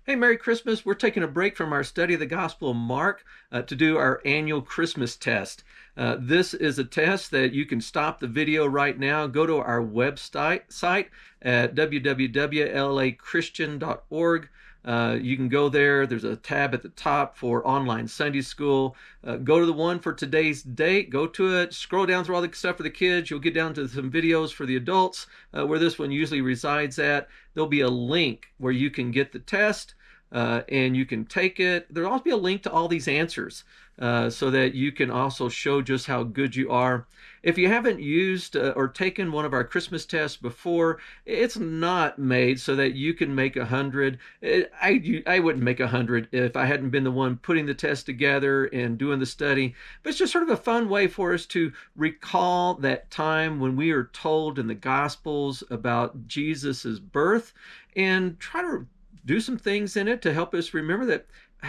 Hey, Merry Christmas. We're taking a break from our study of the Gospel of Mark to do our annual Christmas test. This is a test that you can stop the video right now. Go to our website site at www.lachristian.org. You can go there. There's a tab at the top for online Sunday school. Go to the one for today's date. Go to it. Scroll down through all the stuff for the kids. You'll get down to some videos for the adults where this one usually resides at. There'll be a link where you can get the test and you can take it. There'll also be a link to all these answers so that you can also show just how good you are. If you haven't used or taken one of our Christmas tests before, it's not made so that you can make 100. I wouldn't make 100 if I hadn't been the one putting the test together and doing the study. But it's just sort of a fun way for us to recall that time when we are told in the Gospels about Jesus's birth and try to do some things in it to help us remember that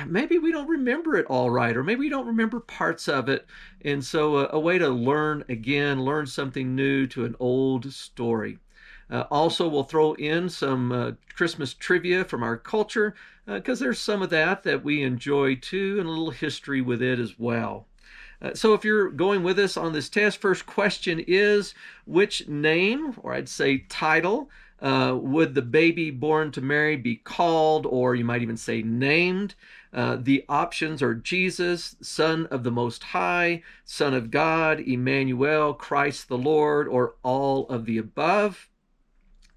maybe we don't remember it all right, or maybe we don't remember parts of it. And so a way to learn again, learn something new to an old story. Also, we'll throw in some Christmas trivia from our culture because there's some of that we enjoy too, and a little history with it as well. So if you're going with us on this test, first question is, which name, or I'd say title, would the baby born to Mary be called, or you might even say named? The options are Jesus, Son of the Most High, Son of God, Emmanuel, Christ the Lord, or all of the above.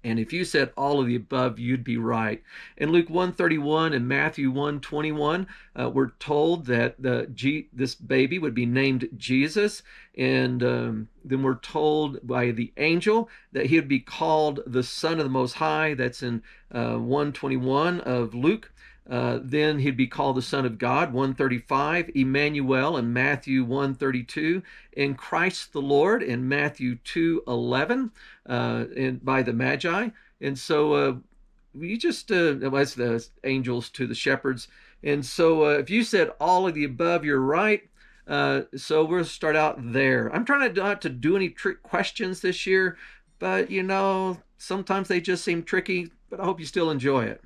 And if you said all of the above, you'd be right. In Luke 1:31 and Matthew 1:21, we're told that this baby would be named Jesus. And then we're told by the angel that he would be called the Son of the Most High. That's in 1:21 of Luke. Then he'd be called the Son of God, 135, Emmanuel in Matthew 1:32, and Christ the Lord in Matthew 2:11, and by the Magi. And so we just, as the angels to the shepherds. And so if you said all of the above, you're right. So we'll start out there. I'm trying not to do any trick questions this year, but sometimes they just seem tricky, but I hope you still enjoy it.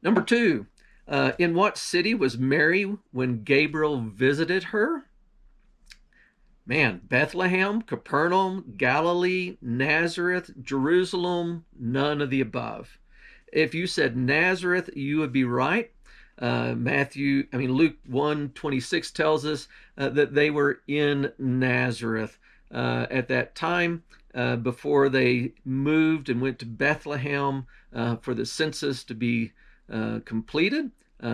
Number two, in what city was Mary when Gabriel visited her? Man, Bethlehem, Capernaum, Galilee, Nazareth, Jerusalem, none of the above. If you said Nazareth, you would be right. Luke 1:26 tells us that they were in Nazareth at that time before they moved and went to Bethlehem for the census to be completed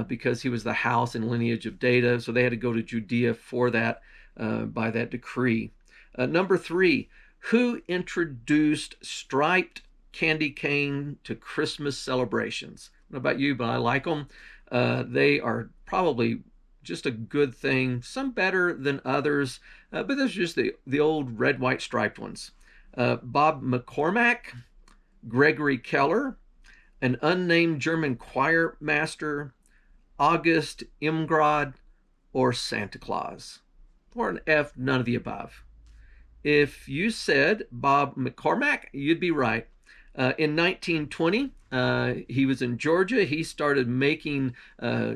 because he was the house and lineage of David. So they had to go to Judea for that by that decree. Number three, who introduced striped candy cane to Christmas celebrations? I don't know about you, but I like them. They are probably just a good thing, some better than others, but those are just the old red, white striped ones. Bob McCormack, Gregory Keller, an unnamed German choir master, August Imgrad, or Santa Claus? Or an F, none of the above. If you said Bob McCormack, you'd be right. In 1920, he was in Georgia. He started making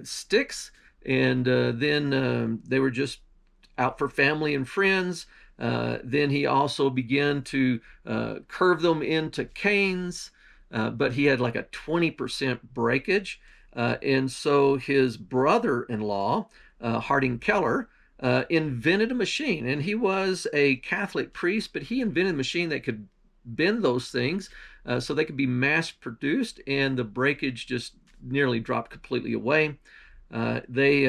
sticks, and then they were just out for family and friends. Then he also began to curve them into canes. But he had like a 20% breakage. And so his brother-in-law, Harding Keller, invented a machine. And he was a Catholic priest, but he invented a machine that could bend those things so they could be mass produced, and the breakage just nearly dropped completely away. They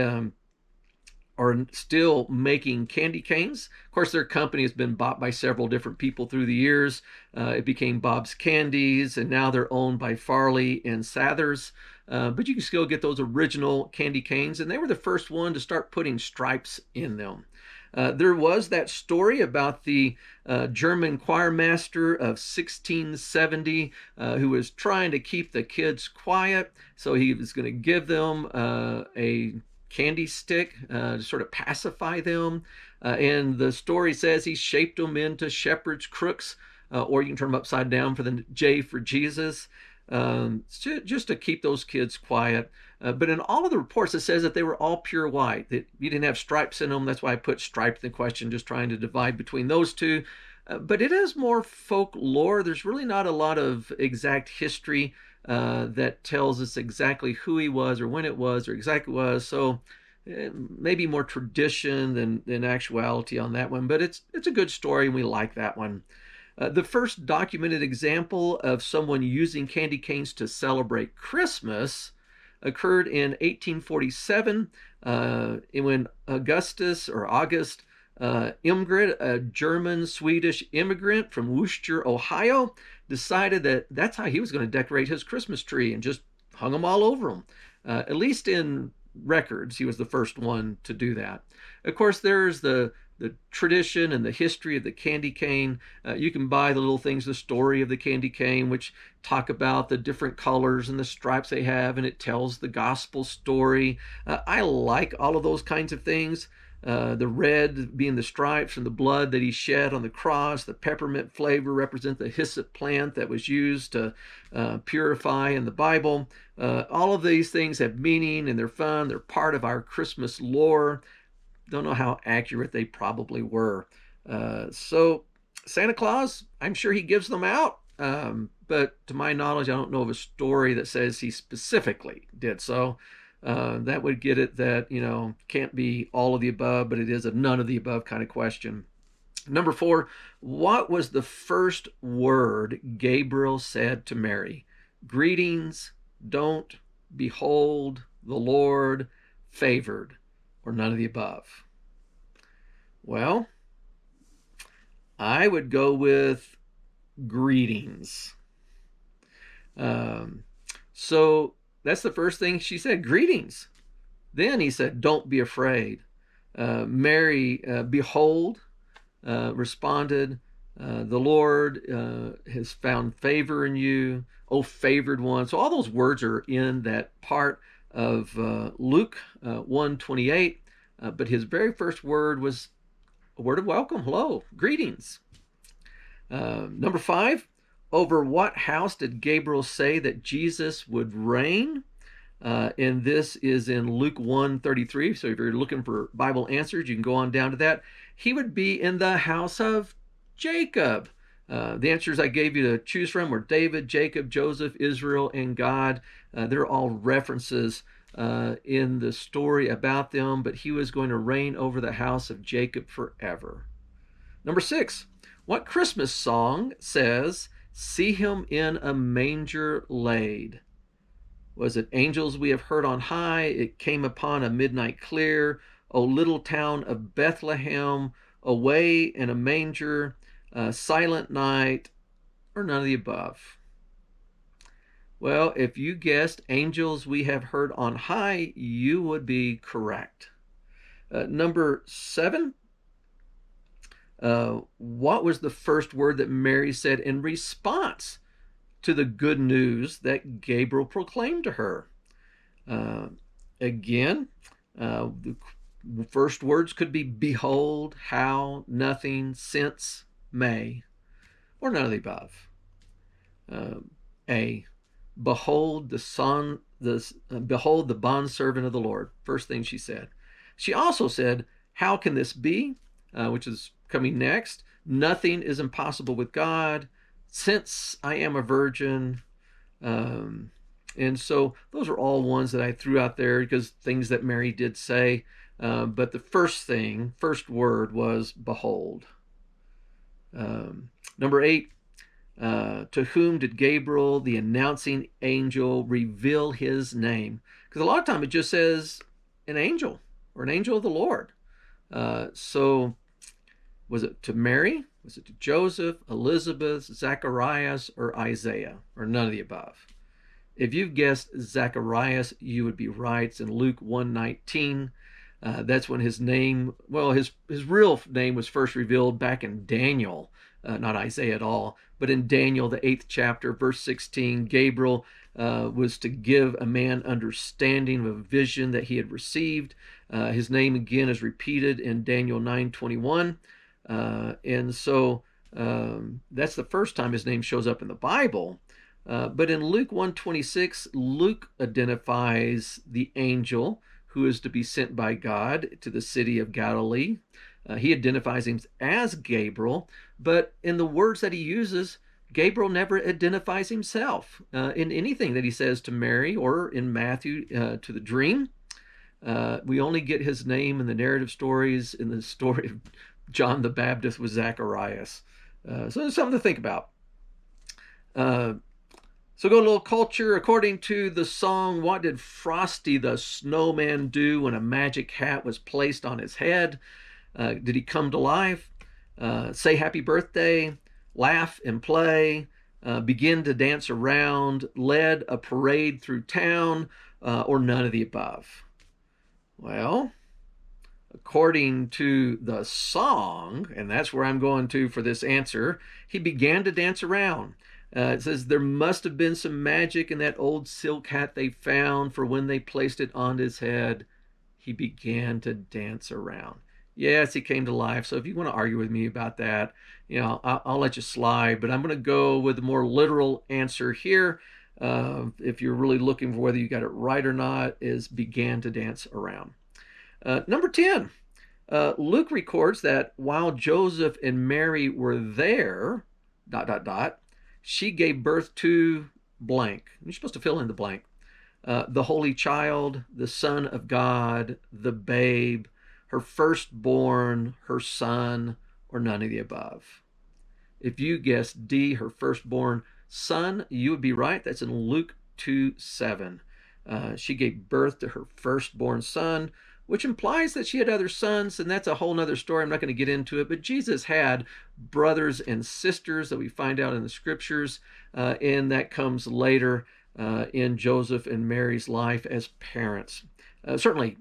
are still making candy canes. Of course, their company has been bought by several different people through the years. It became Bob's Candies, and now they're owned by Farley and Sathers. But you can still get those original candy canes, and they were the first one to start putting stripes in them. There was that story about the German choir master of 1670 who was trying to keep the kids quiet, so he was going to give them a candy stick to sort of pacify them. And the story says he shaped them into shepherd's crooks, or you can turn them upside down for the J for Jesus. just to keep those kids quiet. But in all of the reports, it says that they were all pure white, that you didn't have stripes in them. That's why I put striped in the question, just trying to divide between those two. But it is more folklore. There's really not a lot of exact history that tells us exactly who he was or when it was or exactly was. So maybe more tradition than actuality on that one. But it's a good story, and we like that one. The first documented example of someone using candy canes to celebrate Christmas occurred in 1847 when August Imgrid, a German-Swedish immigrant from Worcester, Ohio, decided that that's how he was going to decorate his Christmas tree and just hung them all over him. At least in records, he was the first one to do that. Of course, there's the tradition and the history of the candy cane. You can buy the little things, the story of the candy cane, which talk about the different colors and the stripes they have, and it tells the gospel story. I like all of those kinds of things. The red being the stripes and the blood that he shed on the cross. The peppermint flavor represent the hyssop plant that was used to purify in the Bible. All of these things have meaning and they're fun. They're part of our Christmas lore. Don't know how accurate they probably were. So Santa Claus, I'm sure he gives them out. But to my knowledge, I don't know of a story that says he specifically did so. That would get it that, can't be all of the above, but it is a none of the above kind of question. Number 4, what was the first word Gabriel said to Mary? Greetings, don't, behold, the Lord, favored, or none of the above? Well, I would go with greetings. So that's the first thing she said, greetings. Then he said, don't be afraid. Mary, behold, responded, the Lord has found favor in you, O favored one. So all those words are in that part of Luke 1:28, but his very first word was a word of welcome. Hello, greetings. Number 5, over what house did Gabriel say that Jesus would reign? And this is in Luke 1:33. So if you're looking for Bible answers, you can go on down to that. He would be in the house of Jacob. The answers I gave you to choose from were David, Jacob, Joseph, Israel, and God. They're all references in the story about them, but he was going to reign over the house of Jacob forever. Number 6, what Christmas song says, see him in a manger laid? Was it angels we have heard on high? It came upon a midnight clear. O little town of Bethlehem, away in a manger, silent night, or none of the above? Well, if you guessed angels we have heard on high, you would be correct. Number 7, what was the first word that Mary said in response to the good news that Gabriel proclaimed to her? Again, the first words could be behold, how, nothing, since, may, or none of the above. A, behold behold the bondservant of the Lord. First thing she said. She also said, how can this be? Which is coming next. Nothing is impossible with God, since I am a virgin. And so those are all ones that I threw out there because things that Mary did say. But the first word was behold. Number 8, to whom did Gabriel, the announcing angel, reveal his name? Because a lot of time it just says an angel or an angel of the Lord. So was it to Mary? Was it to Joseph, Elizabeth, Zacharias, or Isaiah, or none of the above? If you've guessed Zacharias, you would be right. It's in Luke 1:19. That's when his name, his real name was first revealed back in Daniel, not Isaiah at all, but in Daniel, the 8th chapter, verse 16, Gabriel was to give a man understanding of a vision that he had received. His name again is repeated in Daniel 9:21. And so that's the first time his name shows up in the Bible. But in Luke 1:26, Luke identifies the angel who is to be sent by God to the city of Galilee. He identifies him as Gabriel, but in the words that he uses, Gabriel never identifies himself in anything that he says to Mary or in Matthew to the dream. We only get his name in the narrative stories in the story of John the Baptist with Zacharias. So there's something to think about. So go a little culture. According to the song, what did Frosty the Snowman do when a magic hat was placed on his head? Did he come to life? Say happy birthday, laugh and play, begin to dance around, led a parade through town, or none of the above? Well, according to the song, and that's where I'm going to for this answer, he began to dance around. It says there must have been some magic in that old silk hat they found, for when they placed it on his head, he began to dance around. Yes, he came to life. So if you want to argue with me about that, I'll let you slide. But I'm going to go with a more literal answer here. If you're really looking for whether you got it right or not, is began to dance around. Number 10, Luke records that while Joseph and Mary were there, ... she gave birth to blank. You're supposed to fill in the blank. The Holy Child, the Son of God, the babe, her firstborn, her son, or none of the above. If you guessed D, her firstborn son, you would be right. That's in Luke 2:7. She gave birth to her firstborn son, which implies that she had other sons, and that's a whole nother story. I'm not going to get into it, but Jesus had brothers and sisters that we find out in the scriptures, and that comes later in Joseph and Mary's life as parents. Certainly,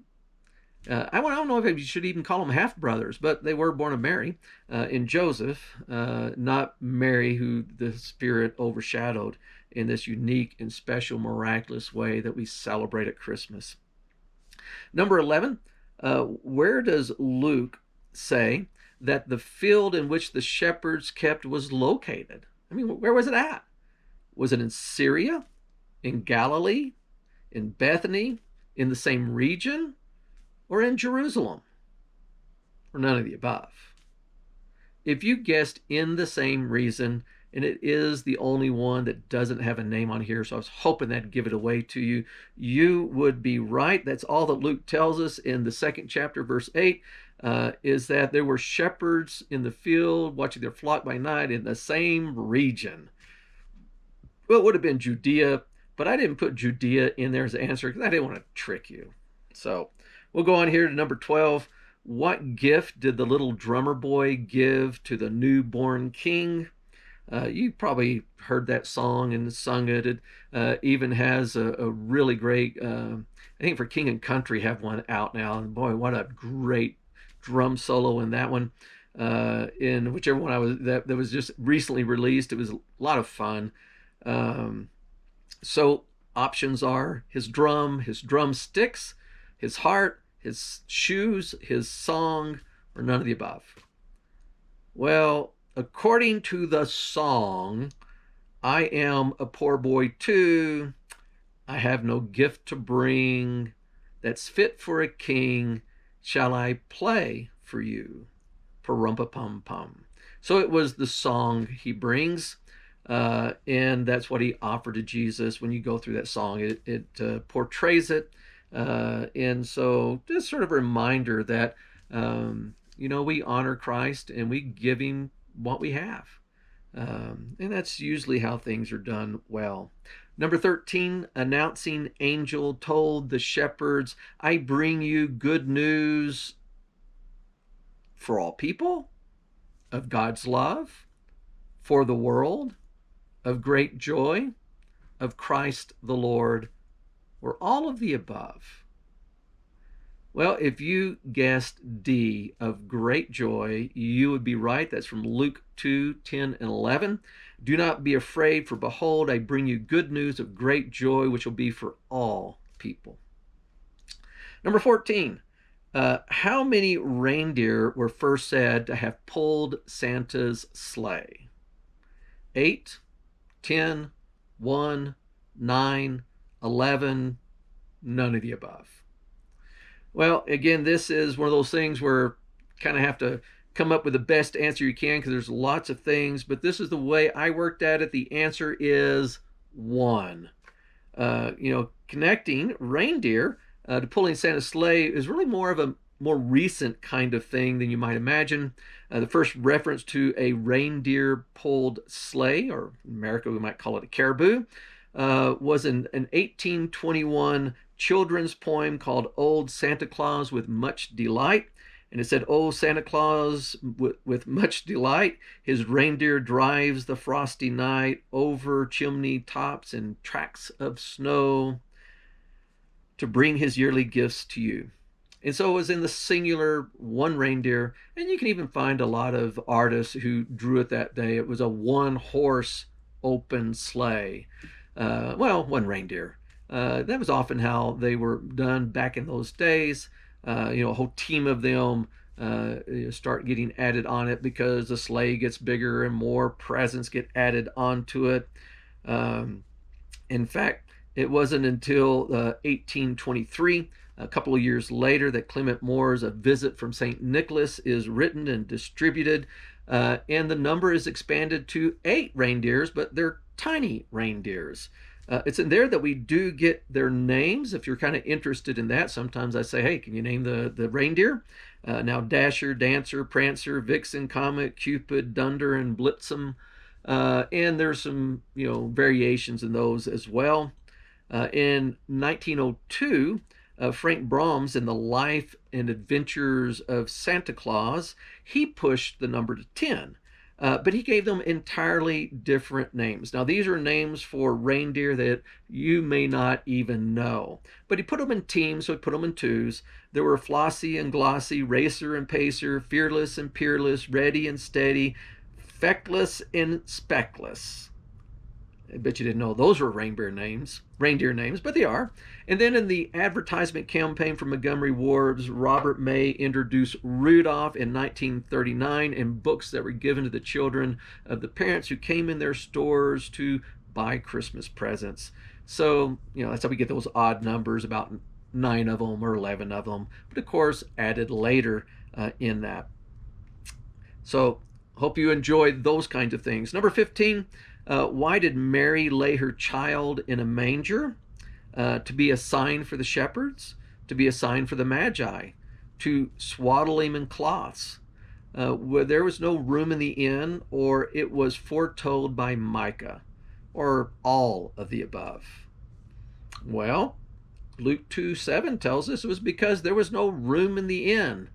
I don't know if you should even call them half brothers, but they were born of Mary in Joseph, not Mary, who the Spirit overshadowed in this unique and special, miraculous way that we celebrate at Christmas. Number 11, where does Luke say that the field in which the shepherds kept was located? I mean, where was it at? Was it in Syria, in Galilee, in Bethany, in the same region, or in Jerusalem? Or none of the above? If you guessed in the same region, and it is the only one that doesn't have a name on here, so I was hoping that'd give it away to you, you would be right. That's all that Luke tells us in the 2nd chapter, verse 8, is that there were shepherds in the field watching their flock by night in the same region. Well, it would have been Judea, but I didn't put Judea in there as an answer because I didn't want to trick you. So we'll go on here to number 12. What gift did the little drummer boy give to the newborn king? You probably heard that song and sung it. It even has a really great, I think for King and Country have one out now. And boy, what a great drum solo in that one. In whichever one that was just recently released, it was a lot of fun. So options are his drumsticks, his heart, his shoes, his song, or none of the above. Well, according to the song, I am a poor boy too. I have no gift to bring that's fit for a king. Shall I play for you? Parumpa-pum-pum. So it was the song he brings, and that's what he offered to Jesus. When you go through that song, it portrays it. And so just sort of a reminder that, we honor Christ and we give him what we have. And that's usually how things are done well. Number 13, announcing angel told the shepherds, I bring you good news for all people, of God's love, for the world, of great joy, of Christ the Lord, or all of the above. Well, if you guessed D, of great joy, you would be right. That's from Luke 2:10 and 11. Do not be afraid, for behold, I bring you good news of great joy, which will be for all people. Number 14, how many reindeer were first said to have pulled Santa's sleigh? 8, 10, 1, 9, 11, none of the above. Well, again, this is one of those things where you kind of have to come up with the best answer you can because there's lots of things, but this is the way I worked at it. The answer is 1. Connecting reindeer to pulling Santa's sleigh is really more of a more recent kind of thing than you might imagine. The first reference to a reindeer pulled sleigh, or in America we might call it a caribou, was in an 1821 children's poem called Old Santa Claus with Much Delight. And it said, "Oh, Santa Claus, with much delight, his reindeer drives the frosty night over chimney tops and tracks of snow to bring his yearly gifts to you." And so it was in the singular, one reindeer. And you can even find a lot of artists who drew it that day. It was a one-horse open sleigh. One reindeer. That was often how they were done back in those days. A whole team of them start getting added on it because the sleigh gets bigger and more presents get added onto it. In fact, it wasn't until 1823, a couple of years later, that Clement Moore's A Visit from St. Nicholas is written and distributed, and the number is expanded to 8 reindeers, but they're tiny reindeers. It's in there that we do get their names. If you're kind of interested in that, sometimes I say, hey, can you name the reindeer? Now, Dasher, Dancer, Prancer, Vixen, Comet, Cupid, Dunder, and Blitzen. And there's some, variations in those as well. In 1902, Frank Brahms, in The Life and Adventures of Santa Claus, he pushed the number to 10. But he gave them entirely different names. Now, these are names for reindeer that you may not even know. But he put them in teams, so he put them in 2s. There were Flossie and Glossy, Racer and Pacer, Fearless and Peerless, Ready and Steady, Feckless and Speckless. I bet you didn't know those were reindeer names, but they are. And then in the advertisement campaign for Montgomery Ward's, Robert May introduced Rudolph in 1939 in books that were given to the children of the parents who came in their stores to buy Christmas presents. So, that's how we get those odd numbers, about 9 of them or 11 of them, but of course added later in that. So, hope you enjoyed those kinds of things. Number 15, why did Mary lay her child in a manger? To be a sign for the shepherds, to be a sign for the magi, to swaddle him in cloths. Where there was no room in the inn, or it was foretold by Micah, or all of the above. Well, Luke 2:7 tells us it was because there was no room in the inn.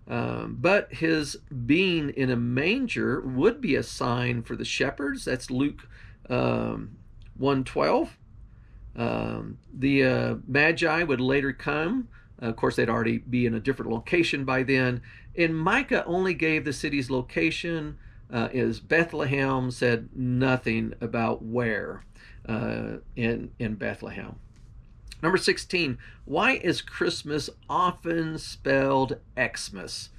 But his being in a manger would be a sign for the shepherds. That's Luke 1:12. The Magi would later come. Of course, they'd already be in a different location by then. And Micah only gave the city's location as Bethlehem, said nothing about where in Bethlehem. Number 16, why is Christmas often spelled Xmas?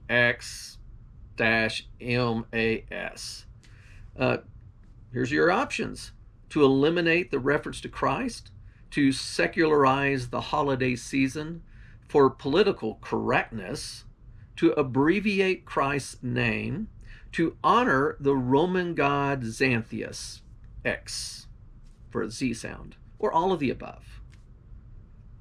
X-M-A-S. Here's your options. To eliminate the reference to Christ, to secularize the holiday season, for political correctness, to abbreviate Christ's name, to honor the Roman god Xanthias, X for a Z sound, or all of the above.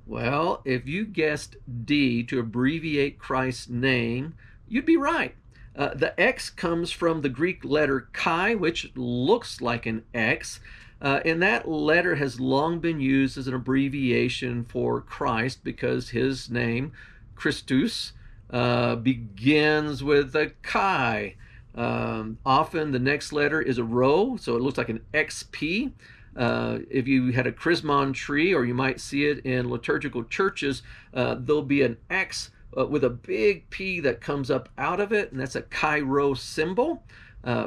Well, if you guessed D, to abbreviate Christ's name, you'd be right. The X comes from the Greek letter chi, which looks like an X, and that letter has long been used as an abbreviation for Christ because his name, Christus, begins with a chi. Often the next letter is a rho, so it looks like an XP. If you had a chrismon tree, or you might see it in liturgical churches, there'll be an X with a big P that comes up out of it, and that's a Chi-Rho symbol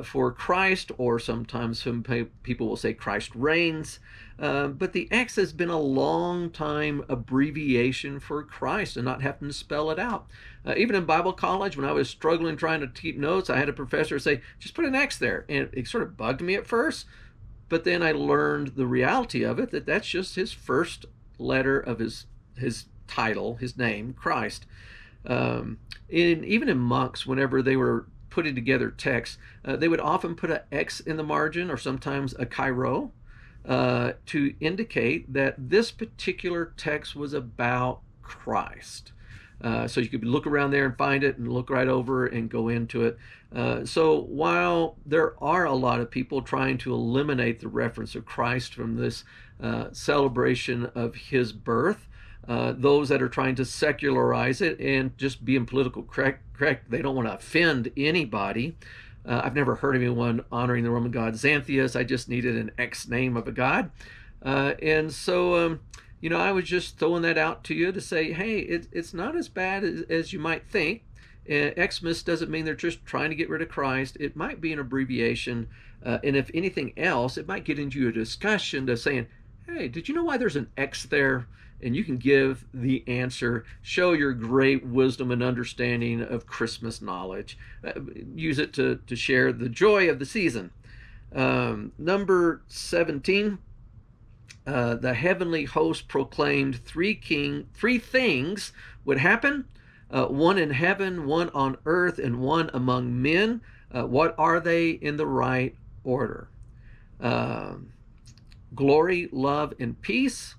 for Christ, or sometimes some people will say Christ reigns. But the X has been a long time abbreviation for Christ and not having to spell it out. Even in Bible college, when I was struggling trying to keep notes, I had a professor say, just put an X there. And it sort of bugged me at first. But then I learned the reality of it, that that's just his first letter of his title, his name, Christ. Even in monks, whenever they were putting together texts, they would often put an X in the margin or sometimes a Chi-Rho to indicate that this particular text was about Christ. So you could look around there and find it and look right over and go into it. So while there are a lot of people trying to eliminate the reference of Christ from this celebration of his birth, those that are trying to secularize it and just being political correct, they don't want to offend anybody. I've never heard of anyone honoring the Roman god Xanthias. I just needed an X name of a god. And so, I was just throwing that out to you to say, hey, it's not as bad as you might think. Xmas doesn't mean they're just trying to get rid of Christ. It might be an abbreviation. And if anything else, it might get into a discussion to saying, hey, did you know why there's an X there? And you can give the answer, show your great wisdom and understanding of Christmas knowledge. Use it to share the joy of the season. Number 17, the heavenly host proclaimed three things would happen. One in heaven, one on earth, and one among men. What are they in the right order? Glory, love, and peace.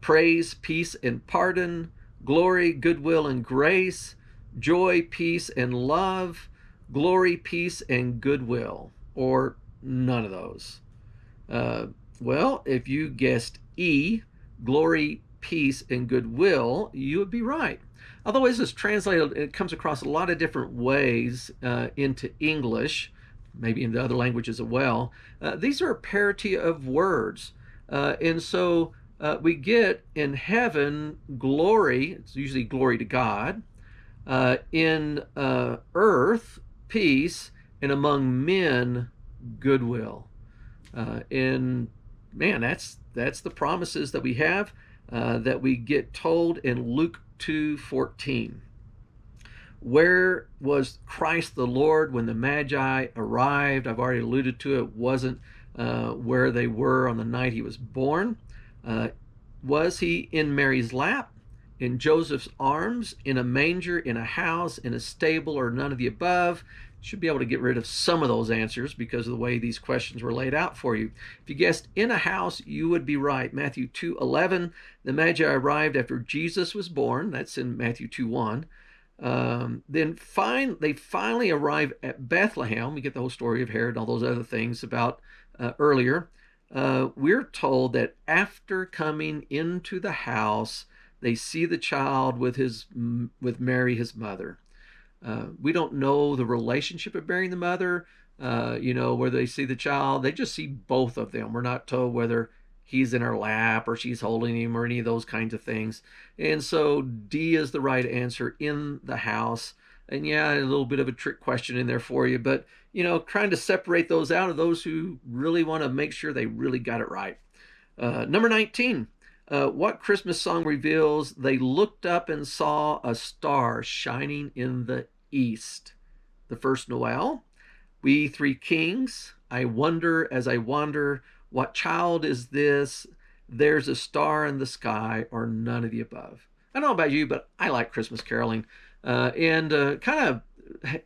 Praise, peace, and pardon. Glory, goodwill, and grace. Joy, peace, and love. Glory, peace, and goodwill. Or none of those. Well, if you guessed E, glory, peace, and goodwill, you would be right. Although this is translated, it comes across a lot of different ways into English, maybe into other languages as well. These are a parity of words. And so we get in heaven glory, it's usually glory to God, in earth peace, and among men goodwill. And man, that's the promises that we have, that we get told in Luke 2:14. Where was Christ the Lord when the Magi arrived? I've already alluded to it. Wasn't where they were on the night he was born. Was he in Mary's lap, in Joseph's arms, in a manger, in a house, in a stable, or none of the above? Should be able to get rid of some of those answers because of the way these questions were laid out for you. If you guessed in a house, you would be right. Matthew 2:11, the Magi arrived after Jesus was born. That's in Matthew 2:1. They finally arrive at Bethlehem. We get the whole story of Herod and all those other things about earlier. We're told that after coming into the house, they see the child with Mary, his mother. We don't know the relationship of Mary and the mother, whether they see the child. They just see both of them. We're not told whether he's in her lap or she's holding him or any of those kinds of things. And so D is the right answer, in the house. And yeah, a little bit of a trick question in there for you, but trying to separate those out of those who really want to make sure they really got it right. Number 19, what Christmas song reveals they looked up and saw a star shining in the east? The first Noel, We Three Kings, I Wonder as I Wander, What Child Is This, There's a Star in the Sky, or none of the above. I don't know about you, but I like Christmas caroling, and kind of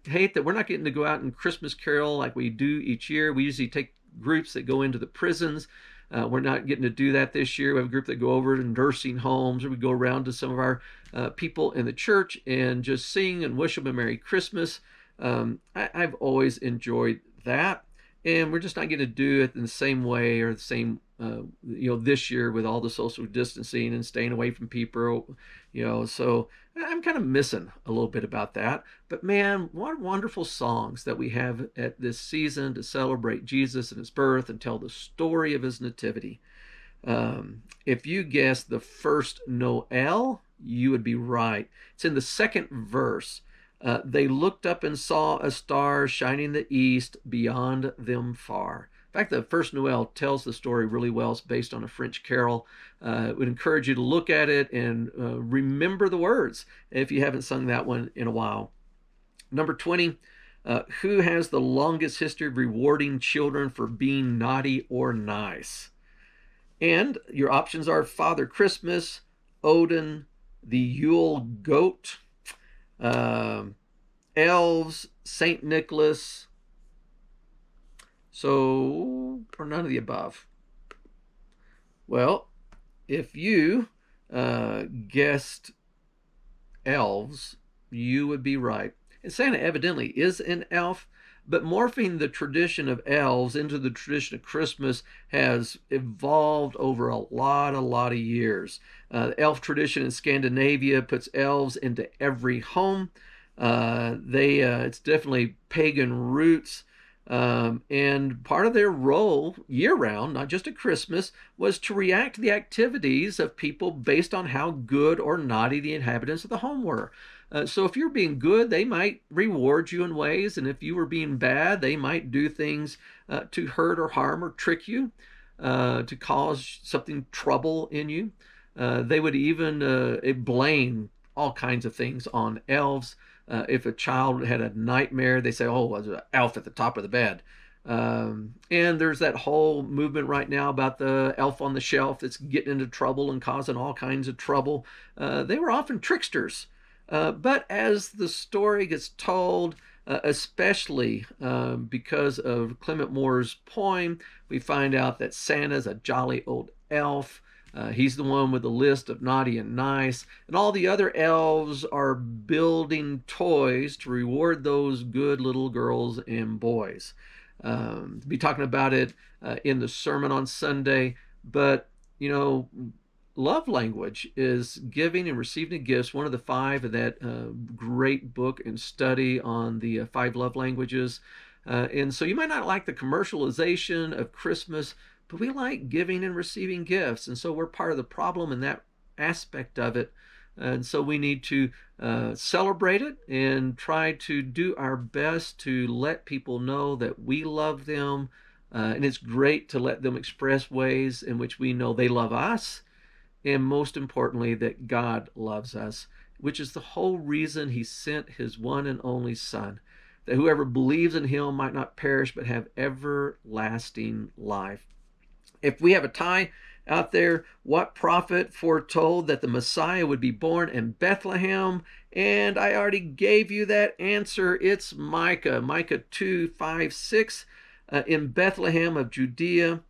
hate that we're not getting to go out and Christmas carol like we do each year. We usually take groups that go into the prisons. We're not getting to do that this year. We have a group that go over to nursing homes, or we go around to some of our people in the church and just sing and wish them a Merry Christmas. I've always enjoyed that. And we're just not going to do it in the same way or the same, this year with all the social distancing and staying away from people, so I'm kind of missing a little bit about that. But man, what wonderful songs that we have at this season to celebrate Jesus and his birth and tell the story of his nativity. If you guessed the first Noel, you would be right. It's in the second verse. They looked up and saw a star shining in the east, beyond them far. In fact, the first Noel tells the story really well. It's based on a French carol. I would encourage you to look at it and remember the words if you haven't sung that one in a while. Number 20, Who has the longest history of rewarding children for being naughty or nice? And your options are Father Christmas, Odin, the Yule Goat, uh, elves, Saint Nicholas. So, or none of the above. Well, if you guessed elves, you would be right. And Santa evidently is an elf, but morphing the tradition of elves into the tradition of Christmas has evolved over a lot of years. The elf tradition in Scandinavia puts elves into every home. It's definitely pagan roots. And part of their role year round, not just at Christmas, was to react to the activities of people based on how good or naughty the inhabitants of the home were. So if you're being good, they might reward you in ways, and if you were being bad, they might do things to hurt or harm or trick you, to cause something trouble in you. They would even blame all kinds of things on elves. If a child had a nightmare, they say, oh, there's an elf at the top of the bed. And there's that whole movement right now about the elf on the shelf that's getting into trouble and causing all kinds of trouble. They were often tricksters. But as the story gets told, especially because of Clement Moore's poem, we find out that Santa's a jolly old elf. He's the one with the list of naughty and nice, and all the other elves are building toys to reward those good little girls and boys. Be talking about it in the sermon on Sunday, but you know, love language is giving and receiving gifts, one of the five of that great book and study on the five love languages. And so you might not like the commercialization of Christmas, but we like giving and receiving gifts. And so we're part of the problem in that aspect of it. And so we need to celebrate it and try to do our best to let people know that we love them. And it's great to let them express ways in which we know they love us. And most importantly, that God loves us, which is the whole reason he sent his one and only Son, that whoever believes in him might not perish but have everlasting life. If we have a tie out there, what prophet foretold that the Messiah would be born in Bethlehem? And I already gave you that answer. It's Micah. Micah 2:5-6. In Bethlehem of Judea,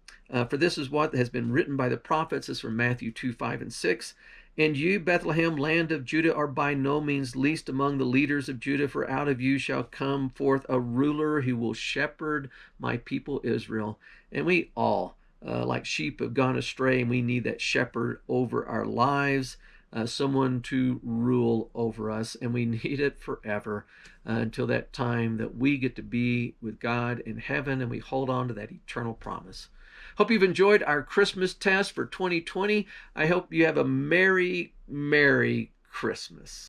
for this is what has been written by the prophets. This is from Matthew 2:5-6. And you, Bethlehem, land of Judah, are by no means least among the leaders of Judah, for out of you shall come forth a ruler who will shepherd my people Israel. And we all, like sheep, have gone astray, and we need that shepherd over our lives, someone to rule over us, and we need it forever until that time that we get to be with God in heaven, and we hold on to that eternal promise. Hope you've enjoyed our Christmas test for 2020. I hope you have a Merry Christmas.